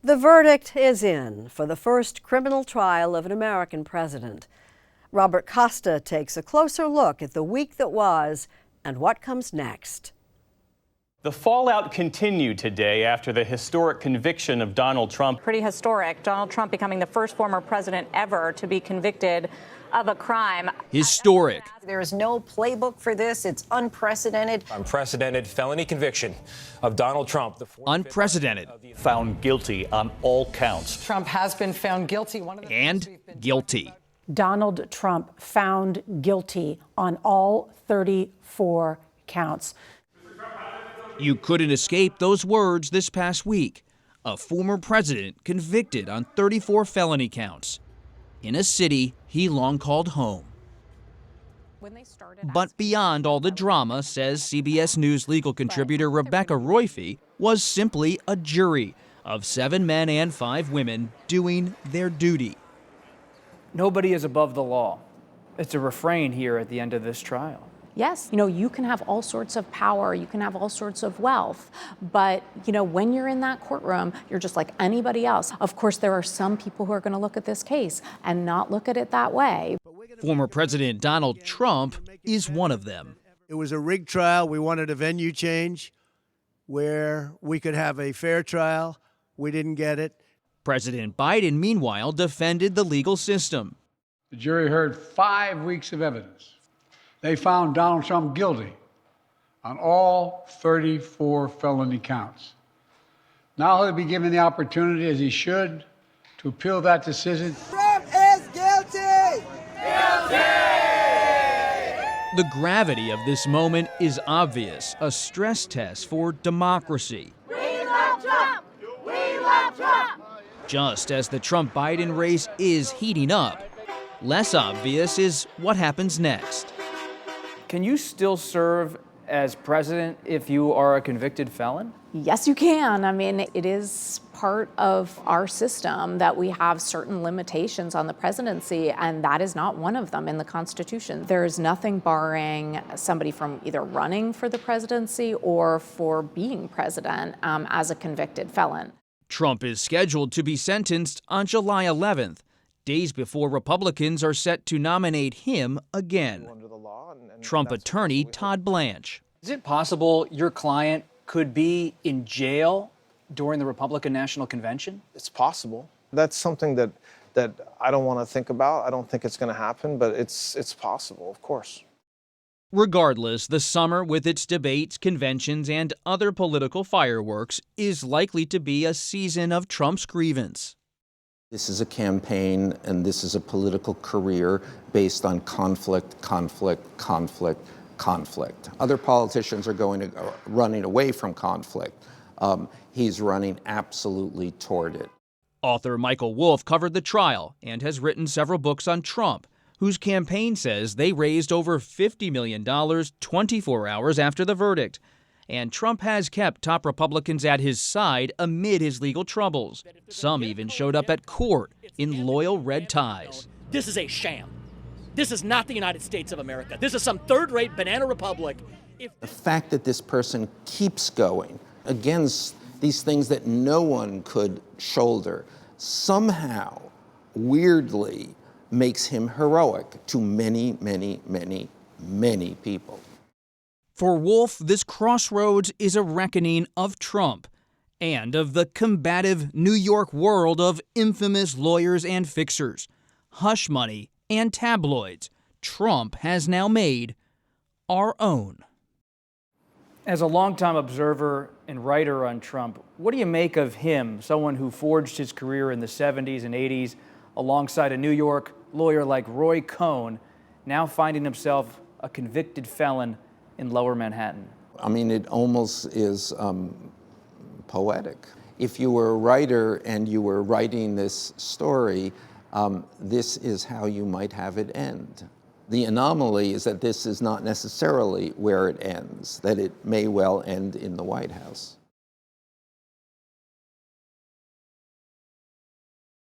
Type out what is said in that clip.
The verdict is in for the first criminal trial of an American president. Robert Costa takes a closer look at the week that was and what comes next. The fallout continued today after the historic conviction of Donald Trump. Pretty historic. Donald Trump becoming the first former president ever to be convicted of a crime. Historic. There is no playbook for this. It's unprecedented. Unprecedented felony conviction of Donald Trump. Unprecedented. Found guilty on all counts. Trump has been found guilty. And guilty. Donald Trump found guilty on all 34 counts. You couldn't escape those words this past week. A former president convicted on 34 felony counts in a city he long called home. But beyond all the drama, says CBS News legal contributor Rebecca Royfe, was simply a jury of 7 men and 5 women doing their duty. Nobody is above the law. It's a refrain here at the end of this trial. Yes, you can have all sorts of power, you can have all sorts of wealth, but, when you're in that courtroom, you're just like anybody else. Of course, there are some people who are going to look at this case and not look at it that way. Former President Donald Trump is one of them. It was a rigged trial. We wanted a venue change where we could have a fair trial. We didn't get it. President Biden, meanwhile, defended the legal system. The jury heard 5 weeks of evidence. They found Donald Trump guilty on all 34 felony counts. Now he'll be given the opportunity, as he should, to appeal that decision. Trump is guilty! Guilty! The gravity of this moment is obvious, a stress test for democracy. We love Trump! We love Trump! Just as the Trump-Biden race is heating up, less obvious is what happens next. Can you still serve as president if you are a convicted felon? Yes, you can. It is part of our system that we have certain limitations on the presidency, and that is not one of them in the Constitution. There is nothing barring somebody from either running for the presidency or for being president as a convicted felon. Trump is scheduled to be sentenced on July 11th, days before Republicans are set to nominate him again. Trump attorney Todd Blanche. Is it possible your client could be in jail during the Republican National Convention? It's possible. That's something that I don't want to think about. I don't think it's going to happen, but it's possible, of course. Regardless, the summer with its debates, conventions, and other political fireworks is likely to be a season of Trump's grievance. This is a campaign and this is a political career based on conflict, conflict, conflict, conflict. Other politicians are running away from conflict. He's running absolutely toward it. Author Michael Wolff covered the trial and has written several books on Trump, whose campaign says they raised over $50 million 24 hours after the verdict. And Trump has kept top Republicans at his side amid his legal troubles. Some even showed up at court in loyal red ties. This is a sham. This is not the United States of America. This is some third-rate banana republic. The fact that this person keeps going against these things that no one could shoulder somehow, weirdly, makes him heroic to many, many, many, many people. For Wolff, this crossroads is a reckoning of Trump and of the combative New York world of infamous lawyers and fixers, hush money, and tabloids Trump has now made our own. As a longtime observer and writer on Trump, what do you make of him, someone who forged his career in the 70s and 80s alongside a New York lawyer like Roy Cohn, now finding himself a convicted felon in Lower Manhattan? It almost is poetic. If you were a writer and you were writing this story, this is how you might have it end. The anomaly is that this is not necessarily where it ends, that it may well end in the White House.